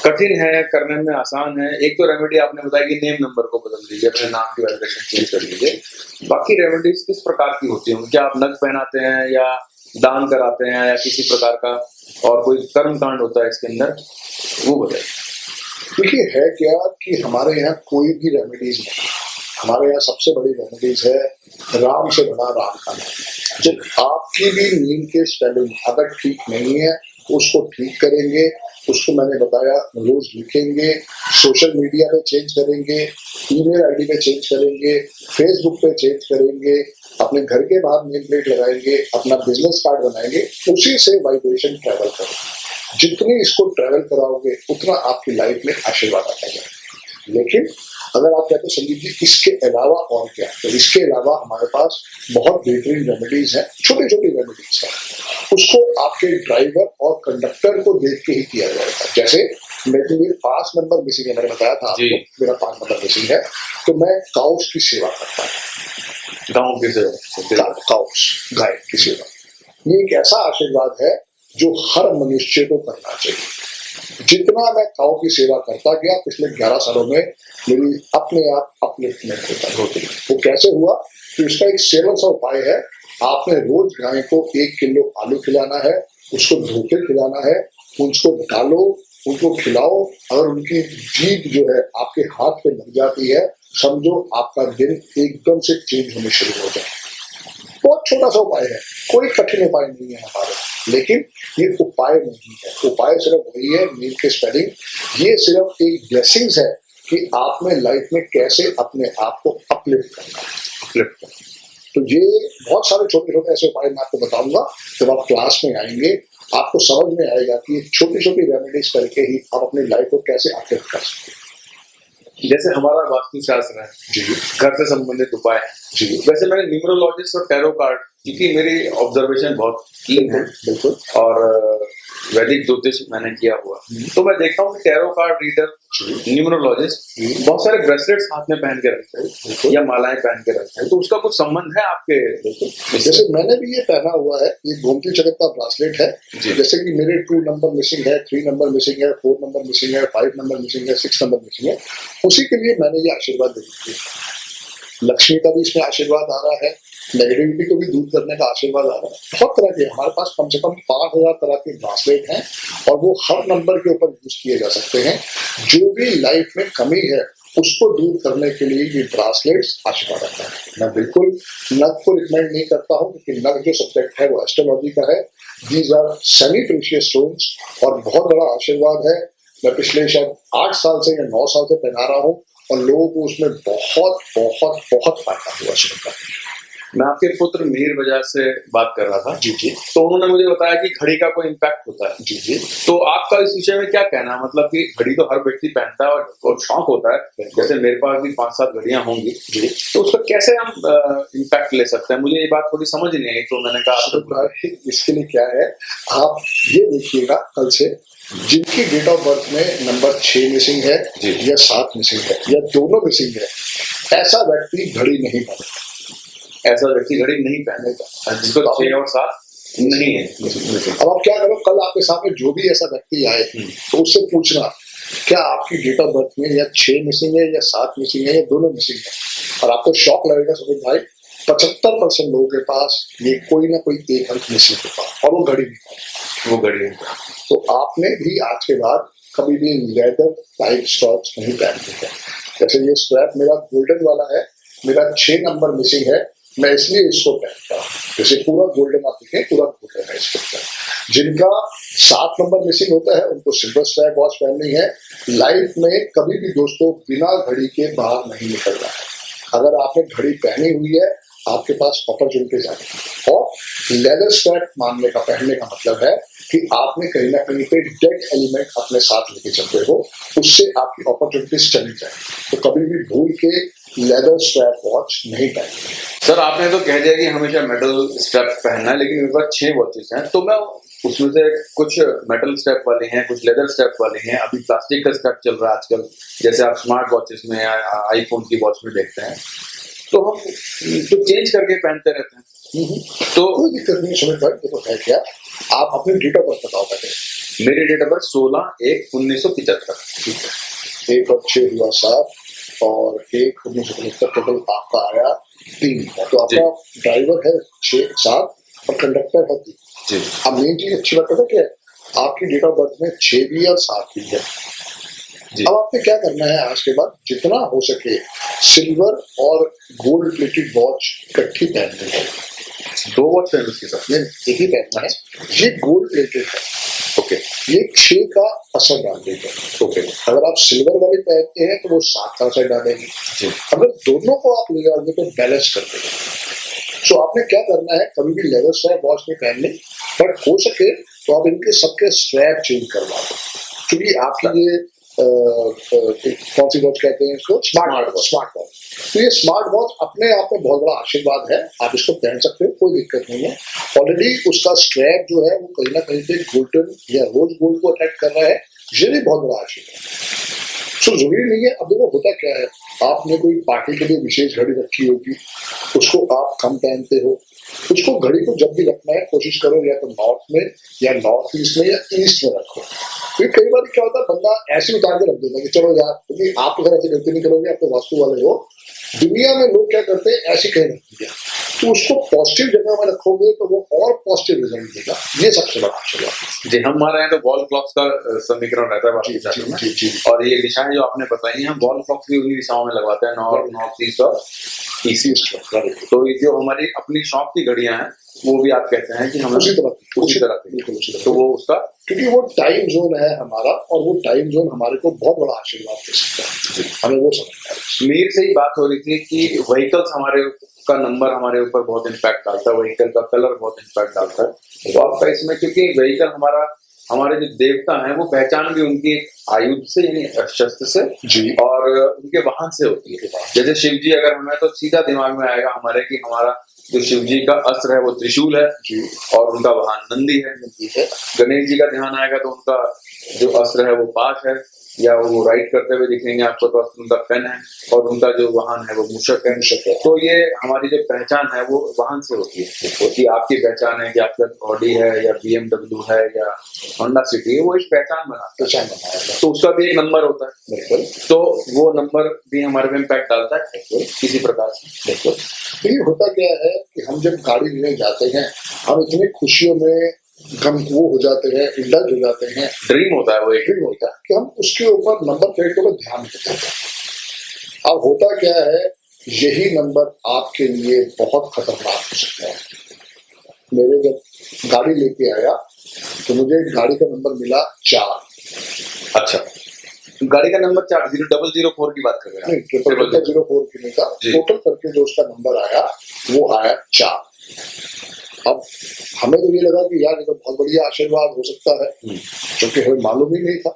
कठिन है, करने में आसान है। एक तो रेमेडी आपने बताया कि नेम नंबर को बदल दीजिए, अपने नाम की वाइब्रेशन चेंज कर लीजिए। बाकी रेमेडीज किस प्रकार की होती है? क्या आप नग पहनाते हैं या दान कराते हैं या किसी प्रकार का और कोई कर्म कांड होता है इसके अंदर, वो बताइए। देखिए है क्या कि हमारे यहाँ कोई भी रेमेडीज नहीं, हमारे यहाँ सबसे बड़ी रेमेडीज है राम से बना राम का नाम। जब आपकी भी नींद के स्पेलिंग अगर ठीक नहीं है, उसको ठीक करेंगे। उसको मैंने बताया रोज लिखेंगे, सोशल मीडिया पे चेंज करेंगे, ईमेल आईडी पे चेंज करेंगे, फेसबुक पे चेंज करेंगे, अपने घर के बाहर नेम प्लेट लगाएंगे, अपना बिजनेस कार्ड बनाएंगे, उसी से वाइब्रेशन ट्रैवल करेंगे। जितनी इसको ट्रैवल कराओगे उतना आपकी लाइफ में आशीर्वाद आएगा। लेकिन अगर आप कहते हैं संदीप जी इसके अलावा और क्या, तो इसके अलावा हमारे पास बहुत बेहतरीन रेमेडीज हैं, छोटी छोटी रेमेडीज हैं, उसको आपके ड्राइवर और कंडक्टर को देख के ही किया जाएगा। जैसे मेरे 5 नंबर मिसिंग है, मैंने बताया था आपको मेरा 5 नंबर मिसिंग है, तो मैं काउस की सेवा करता हूँ। गाँव की सेवा, काउस गाय की सेवा, ये एक ऐसा आशीर्वाद है जो हर मनुष्य को करना चाहिए। जितना मैं काऊ की सेवा करता गया पिछले 11 सालों में मेरी अपने आप अपलिफ्टमेंट होती है। वो कैसे हुआ कि उसका एक सेवन सा उपाय है। आपने रोज गाय को 1 किलो आलू खिलाना है, उसको धोके खिलाना है, उसको डालो, उनको खिलाओ। अगर उनकी जीभ जो है आपके हाथ पे लग जाती है, समझो आपका दिन एकदम से चेंज होने शुरू हो जाए। बहुत छोटा सा उपाय है, कोई कठिन उपाय नहीं है हमारे, लेकिन ये उपाय नहीं है। उपाय सिर्फ वही है, नील के स्पेलिंग। ये सिर्फ एक ब्लेसिंग्स है कि आपने लाइफ में कैसे अपने आप को अपलिफ्ट करना है। तो ये बहुत सारे छोटे छोटे ऐसे उपाय मैं आपको बताऊंगा। जब आप क्लास में आएंगे आपको समझ में आएगा कि छोटी छोटी रेमेडीज करके ही आप अपनी लाइफ को कैसे अपलिफ्ट कर सकते हैं। जैसे हमारा वास्तुशास्त्र है जी, घर से संबंधित उपाय है जी, वैसे मैंने न्यूमरोलॉजिस्ट और टैरो कार्ड, क्योंकि मेरी ऑब्जर्वेशन बहुत कीन है बिल्कुल, और वैदिक ज्योतिष मैंने किया हुआ, तो मैं देखता हूँ कि टैरो कार्ड रीडर, न्यूमरोलॉजिस्ट बहुत सारे ब्रेसलेट्स हाथ में पहन के रखते हैं या मालाएं पहन के रखते हैं, तो उसका कुछ संबंध है आपके? जैसे मैंने भी ये पहना हुआ है, ये गोमती चक्र का ब्रासलेट है। जैसे कि मेरे 2 नंबर मिसिंग है, 3 नंबर मिसिंग है, 4 नंबर मिसिंग है, 5 नंबर मिसिंग है, 6 नंबर मिसिंग है, उसी के लिए मैंने ये आशीर्वाद दे दिया। लक्ष्मी का भी इसमें आशीर्वाद आ रहा है, नेगेटिविटी को भी दूर करने का आशीर्वाद आ रहा है। बहुत तरह के हमारे पास कम से कम 5000 तरह के ब्रासलेट हैं और वो हर नंबर के ऊपर यूज किए जा सकते हैं। जो भी लाइफ में कमी है उसको दूर करने के लिए ये ब्रासलेट्स आशीर्वाद आता है। मैं बिल्कुल नग को रिकमेंड नहीं करता हूँ, क्योंकि नग जो सब्जेक्ट है वो एस्ट्रोलॉजी का है। These are semi precious stones और बहुत बड़ा आशीर्वाद है। मैं पिछले शायद 8 साल से या 9 साल से पहना रहा हूँ और लोगों को उसमें बहुत बहुत बहुत फायदा हुआ शुरू का। मैं आपके पुत्र मिहिर बजाज से बात कर रहा था। जी जी। तो उन्होंने मुझे बताया कि घड़ी का कोई इम्पैक्ट होता है। जी जी। तो आपका इस विषय में क्या कहना है? मतलब कि घड़ी तो हर व्यक्ति पहनता है और शौक होता है, जैसे मेरे पास भी 5-7 घड़ियां होंगी जी, तो उसका कैसे हम इम्पैक्ट ले सकते हैं? मुझे ये बात थोड़ी समझ नहीं आई, तो मैंने कहा इसके लिए क्या है, आप ये देखिएगा कल से जिनकी डेट ऑफ बर्थ में नंबर 6 मिसिंग है या 7 मिसिंग है या दोनों मिसिंग है, ऐसा व्यक्ति घड़ी नहीं पहनेगा। ऐसा व्यक्ति घड़ी नहीं पहनेगा जिसको 6 और 7 नहीं है। अब आप क्या करो, कल आपके सामने जो भी ऐसा व्यक्ति आए तो उससे पूछना क्या आपकी डेट ऑफ बर्थ में या 6 मिसिंग है या 7 मिसिंग है या दोनों मिसिंग है, और आपको शौक लगेगा सुमित भाई 75% लोगों के पास ये कोई ना कोई एक अंक मिसिंग होता और वो घड़ी नहीं, वो घड़ी नहीं। तो आपने भी आज के बाद कभी भी लेदर टाइप स्ट्रैप्स नहीं पहनते हैं। जैसे ये स्ट्रैप मेरा गोल्डन वाला है, मेरा 6 नंबर मिसिंग है, मैं इसलिए इसको पहनता हूँ। जैसे पूरा गोल्डन आप देखें, पूरा गोल्डन है इसके ऊपर। जिनका 7 नंबर मिसिंग होता है उनको सिल्वर स्ट्रैप वॉच पहननी है। लाइफ में कभी भी दोस्तों बिना घड़ी के बाहर नहीं निकलना है। अगर आपने घड़ी पहनी हुई है आपके पास अपॉर्चुनिटीज आएगी। और लेदर स्ट्रैप मानने का पहनने का मतलब है कि आपने कहीं ना कहीं पे डेड एलिमेंट अपने साथ लेके चलते हो, उससे आपकी अपॉर्चुनिटीज चली जाए। तो कभी भी भूल के लेदर स्ट्रैप वॉच नहीं पहननी। सर आपने तो कह दिया कि हमेशा मेटल स्ट्रैप पहनना है, लेकिन मेरे पास 6 वॉचेस हैं, तो मैं उसमें से कुछ मेटल स्ट्रैप वाले हैं, कुछ लेदर स्ट्रैप वाले हैं। अभी प्लास्टिक का स्ट्रैप चल रहा है आजकल, जैसे आप स्मार्ट वॉचेस में या आईफोन की वॉच में देखते हैं, तो हम तो चेंज करके पहनते रहते हैं। तो कोई दिक्कत नहीं सुमित भाई, देखो है क्या, आप अपनी डेट ऑफ बर्थ बताओ पहले। मेरी डेट ऑफ बर्थ 16/1/1975। ठीक है, 1 और 6 हुआ 7 और 1/1975 टोटल आपका आया 3। तो आपका ड्राइवर है 6-7 और कंडक्टर है 3 जी। अब मेन चीज अच्छी बात है क्या, आपकी डेट ऑफ बर्थ में 6 भी और 7 भी है। अब आपने क्या करना है, आज के बाद जितना हो सके सिल्वर और गोल्ड प्लेटेड वॉच इकट्ठी पहननी है। 2 वॉच पहन उसके साथ एक ही पहनना है। ये गोल्ड प्लेटेड है, ओके, ये 6 का असर डाल देगा। ओके, अगर आप सिल्वर वाली पहनते हैं तो वो 7 का असर डालेगी। अगर दोनों को आप ले जाओगे तो बैलेंस कर देगा। सो आपने क्या करना है, कभी भी लेदर स्ट्रैप वॉच नहीं पहननी, बट हो सके तो आप इनके सबके स्ट्रैप चेंज करवा दो, क्योंकि आपकी ये कौन सी वॉच कहते हैं इसको, स्मार्ट वॉच। तो ये स्मार्ट वॉच अपने आप में बहुत बड़ा आशीर्वाद है, आप इसको पहन सकते हो, कोई दिक्कत नहीं है। ऑलरेडी उसका स्ट्रैप जो है वो कहीं ना कहीं पे गोल्डन या रोज गोल्ड को अट्रैक्ट कर रहा है, ये भी बहुत बड़ा आशीर्वाद। तो जरूरी नहीं है, अब देखो होता क्या है, आपने कोई पार्टी के लिए विशेष घड़ी रखी होगी, उसको आप कम पहनते हो, उसको घड़ी को जब भी रखना है कोशिश करो या तो नॉर्थ में या नॉर्थ ईस्ट में या ईस्ट में रखो। फिर कई बार क्या होता है, बंदा ऐसे उतार के रख देता है कि चलो यार, क्योंकि आप अगर ऐसे गलती नहीं करोगे, आप तो वास्तु वाले हो, दुनिया में लोग क्या करते हैं, ऐसे कहीं रख दिया। तो उसको पॉजिटिव जगह में रखोगे तो वो और पॉजिटिव रिजल्ट देगा, ये सबसे बड़ा आशीर्वाद है। जी, हमारे यहाँ तो वॉल क्लॉक्स का समीकरण रहता है वास्तु शास्त्र में, और ये दिशाएं जो आपने बताई हैं, वॉल क्लॉक्स भी उन्हीं दिशाओं में लगवाते हैं, नॉर्थ, नॉर्थ ईस्ट और ईस्ट। तो ये जो हमारी अपनी शॉप की घड़ियां हैं, वो भी आप कहते हैं कि हम उसी तरह तो वो उसका, क्योंकि वो टाइम जोन है हमारा, और वो टाइम जोन हमारे को बहुत बड़ा आशीर्वाद दे सकता है, हमें वो समझना है। मीर से ही बात हो रही थी कि व्हीकल्स हमारे का नंबर हमारे ऊपर बहुत इम्पैक्ट डालता है, व्हीकल का कलर बहुत इम्पैक्ट डालता है। तो आपका इसमें, क्योंकि व्हीकल हमारे जो देवता हैं, वो पहचान भी उनकी आयुध से यानी शस्त्र से जी, और उनके वाहन से होती है। जैसे शिव जी अगर हमें, तो सीधा दिमाग में आएगा हमारे कि हमारा जो शिव जी का अस्त्र है वो त्रिशूल है जी, और उनका वाहन नंदी है। गणेश जी का ध्यान आएगा तो उनका जो अस्त्र है वो पाश है, या वो राइड करते हुए दिखेंगे आपको तो उनका पेन है, और उनका जो वाहन है वो मूषक है। तो ये हमारी जो पहचान है वो वाहन से होती है, कि आपकी पहचान है कि आपका ऑडी है या BMW है या होंडा सिटी है, वो एक पहचान बनाता है। तो उसका भी एक नंबर होता है, बिल्कुल। तो वो नंबर भी हमारे में इम्पैक्ट डालता है किसी प्रकार से, बिल्कुल। ये होता क्या है कि हम जब गाड़ी लेने जाते हैं, हम इतनी खुशियों में गम वो हो जाते हैं, इंडल्ज हो जाते हैं, ड्रीम होता है, वो एक ड्रीम होता है कि हम उसके ऊपर नंबर प्लेट को ध्यान देते हैं। अब होता क्या है, यही नंबर आपके लिए बहुत खतरनाक हो सकता है। मेरे जब गाड़ी लेके आया तो मुझे गाड़ी का नंबर मिला 4। अच्छा, गाड़ी का नंबर 4, 0004 की बात कर रहे हैं? नहीं, 0004 की नहीं था, टोटल करके जो उसका नंबर आया वो आया 4। अब हमें तो ये लगा कि यार ये तो बहुत बढ़िया आशीर्वाद हो सकता है, क्योंकि हमें मालूम ही नहीं था,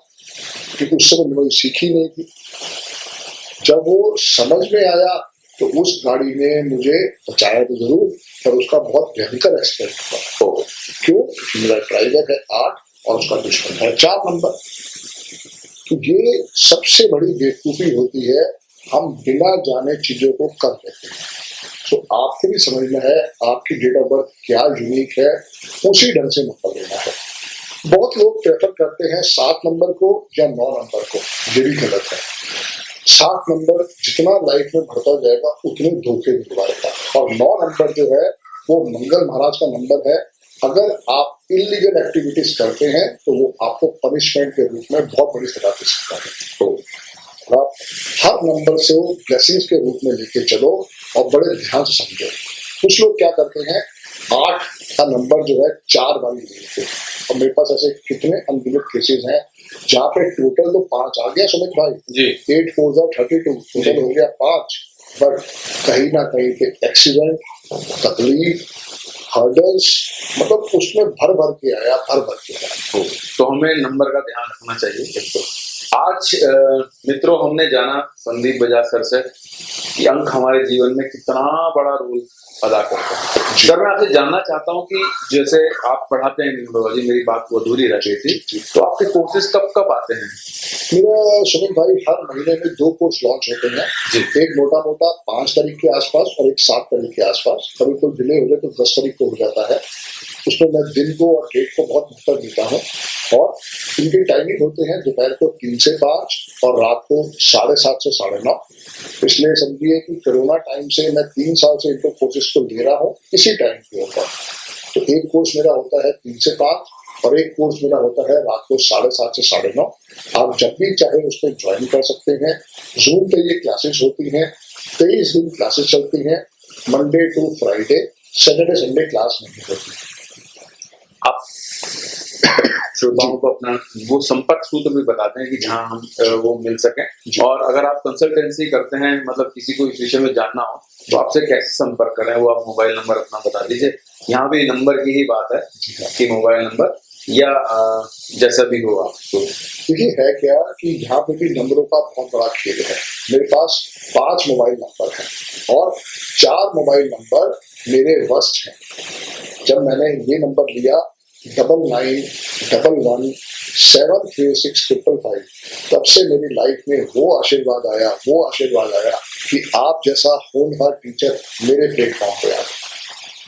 क्योंकि उस समय मैंने सीखी नहीं थी। जब वो समझ में आया तो उस गाड़ी ने मुझे बचाया तो जरूर, पर उसका बहुत भयंकर एक्सीडेंट हुआ। क्यों? मेरा ड्राइवर है 8 और उसका दुश्मन है 4 नंबर। तो ये सबसे बड़ी बेवकूफी होती है, हम बिना जाने चीजों को कर देते हैं। तो आपको भी समझना है आपकी डेट ऑफ बर्थ क्या यूनिक है, उसी ढंग से नंबर लेना है। बहुत लोग प्रेफर करते हैं 7 नंबर को या 9 नंबर को, ये भी गलत है। 7 नंबर जितना लाइफ में बढ़ता जाएगा उतने धोखे दिलवाएगा, और 9 नंबर जो है वो मंगल महाराज का नंबर है। अगर आप इलीगल एक्टिविटीज करते हैं तो वो आपको पनिशमेंट के रूप में बहुत बड़ी सजा दे सकता है। तो आप हर नंबर से वो ब्लेसिंग्स के रूप में लेके चलो और बड़े ध्यान से समझो। कुछ लोग क्या करते हैं, 8 का नंबर जो है 4 बार ले लेते हैं, और मेरे पास ऐसे कितने अनगिनत केसेस हैं जहाँ पे टोटल तो 5 आ गया सुमित भाई जी, 8 4 32 टोटल हो गया 5, बट कहीं ना कहीं पे एक्सीडेंट, तकलीफ, हर्डल्स, मतलब उसमें भर भर के आया। तो हमें नंबर का ध्यान रखना चाहिए। आज मित्रों, हमने जाना संदीप बजाज सर से कि अंक हमारे जीवन में कितना बड़ा रोल अदा करते हैं। सर, मैं आपसे जानना चाहता हूँ कि जैसे आप पढ़ाते हैं न्यूमरोलॉजी, मेरी बात वो अधूरी रह गई थी, तो आपके कोर्सेज कब कब आते हैं? मेरा सुमित भाई हर महीने में 2 कोर्स लॉन्च होते हैं, एक मोटा मोटा 5 तारीख के आसपास और एक 7 तारीख के आसपास। कभी कोई डिले हो जाए तो 10 तारीख को हो जाता है। उसमें मैं दिन को और डेट को बहुत महत्व देता हूँ, और इनके टाइमिंग होते हैं दोपहर को 3 से 5 और रात को 7:30 से 9:30। इसलिए समझिए कि कोरोना टाइम से मैं 3 साल से इनको कोर्सेज को ले रहा हूँ इसी टाइम के ऊपर। तो एक कोर्स मेरा होता है 3 से 5 और एक कोर्स मेरा होता है रात को 7:30 से 9:30। आप जब भी चाहे उस पर ज्वाइन कर सकते हैं। जूम पे ये क्लासेस होती हैं, 23 दिन क्लासेस चलती हैं, Monday to Friday, Saturday Sunday class नहीं होती। आप श्रोताओं को अपना वो संपर्क सूत्र भी बताते हैं कि जहाँ हम वो मिल सकें, और अगर आप कंसल्टेंसी करते हैं, मतलब किसी को इस विषय में जानना हो तो आपसे कैसे संपर्क करें, वो आप मोबाइल नंबर अपना बता दीजिए। यहाँ भी नंबर की ही बात है कि मोबाइल नंबर या जैसा भी हो आपको? देखिए है क्या कि यहाँ पे भी नंबरों का बहुत बड़ा खेल है। मेरे पास 5 मोबाइल नंबर हैं और 4 मोबाइल नंबर मेरे वस्ट हैं। जब मैंने ये नंबर लिया 9911736555, तब से मेरी लाइफ में वो आशीर्वाद आया कि आप जैसा होनहार टीचर मेरे प्लेटफॉर्म पे आया।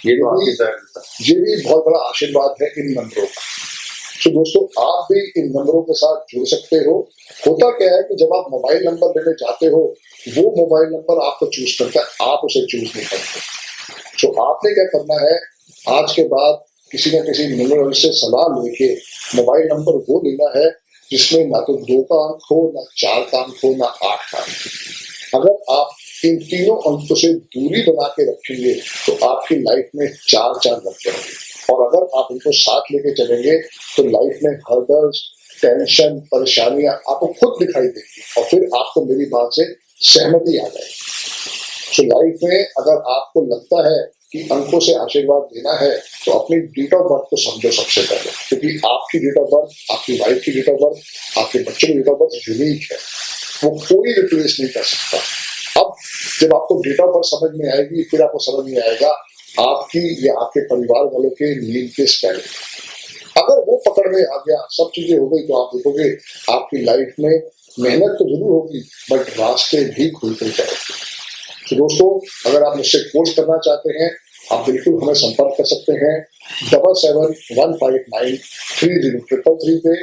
ये तो आपकी जरूरत है। ये भी बहुत बड़ा आशीर्वाद है इन नंबरों का। तो दोस्तों आप भी इन नंबरों के साथ जुड़ सकते हो। होता क्या है कि जब आप मोबाइल नंबर लेने जाते हो, वो मोबाइल नंबर आपको चूज करता है, आप उसे चूज नहीं करते। तो आपने क्या करना है, आज के बाद किसी न किसी न्यूमरोलॉजिस्ट से सलाह लेके मोबाइल नंबर वो लेना है जिसमें ना तो 2 का अंक हो, ना 4 का अंक हो, ना 8 का अंक। अगर आप इन तीनों अंकों से दूरी बना के रखेंगे तो आपकी लाइफ में 4 लग जाएंगे। और अगर आप इनको साथ लेके चलेंगे तो लाइफ में हर्डल्स, टेंशन, परेशानियां आपको खुद दिखाई देंगी और फिर आपको मेरी बात से सहमति आ जाएगी। तो लाइफ में अगर आपको लगता है कि अंकों से आशीर्वाद लेना है तो अपनी डेट ऑफ बर्थ को समझो सबसे पहले, क्योंकि आपकी डेट ऑफ बर्थ, आपकी वाइफ की डेट ऑफ बर्थ, आपके बच्चों की डेट ऑफ बर्थ यूनिक है, वो कोई रिप्लेस नहीं कर सकता। अब जब आपको डेट ऑफ बर्थ समझ में आएगी, फिर आपको समझ में आएगा आपकी या आपके परिवार वालों के नींद के स्पेलिंग। अगर वो पकड़ में आ गया, सब चीजें हो गई, तो आप देखोगे आपकी लाइफ में मेहनत तो जरूर होगी बट रास्ते भी खुलते जाएंगे। तो दोस्तों अगर आप मुझसे कोर्स करना चाहते हैं, आप बिल्कुल हमें संपर्क कर सकते हैं 7715930333 पे।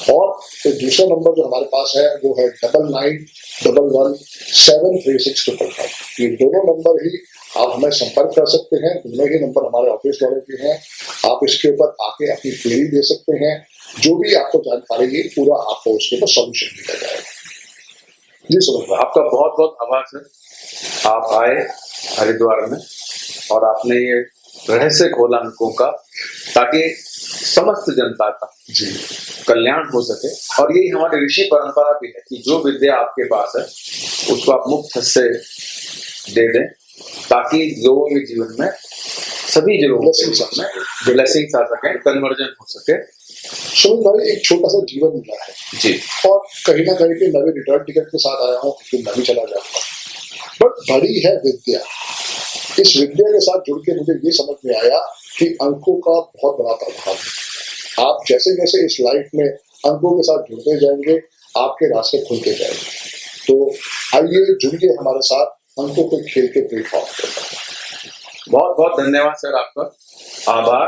और तो दूसरा नंबर जो हमारे पास है वो है 9911736555। ये दोनों नंबर ही आप हमें संपर्क कर सकते हैं। दोनों ही नंबर हमारे ऑफिस वाले के हैं। आप इसके ऊपर आके अपनी क्वेरी दे सकते हैं। जो भी आपको जानकारी है पूरा आपको उसके ऊपर सॉल्यूशन दिया जाएगा। जी सर, आपका बहुत बहुत आभार सर। आप आए हरिद्वार में और आपने ये रहस्य खोला अंकों का, ताकि समस्त जनता का जी कल्याण हो सके। और यही हमारी ऋषि परंपरा भी है कि जो विद्या आपके पास है उसको आप मुफ्त से दे दें, ताकि लोगों के जीवन में, सभी लोगों के जीवन में ब्लेसिंग्स आ सके, कन्वर्जन हो सके। सुमित भाई, एक छोटा सा जीवन मिला है जी, और कहीं ना कहीं पे मैं भी रिटर्न टिकट के साथ आया हूँ, फिर मैं भी चला जाऊंगा। बट बड़ी है विद्या। इस विद्या के साथ जुड़ के मुझे ये समझ में आया कि अंकों का बहुत बड़ा प्रभाव है। आप जैसे जैसे इस लाइफ में अंकों के साथ जुड़ते जाएंगे, आपके रास्ते खुलते जाएंगे। तो आइए जुड़िए हमारे साथ अंकों के खेल के प्लेटफॉर्म पर। बहुत बहुत धन्यवाद सर, आपका आभार।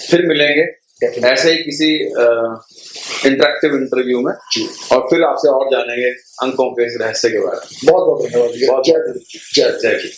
फिर मिलेंगे ऐसे ही किसी इंटरेक्टिव इंटरव्यू में और फिर आपसे और जानेंगे अंकों के इस रहस्य के बारे में। बहुत बहुत धन्यवाद। बहुत जय गुरु, जय जय जी।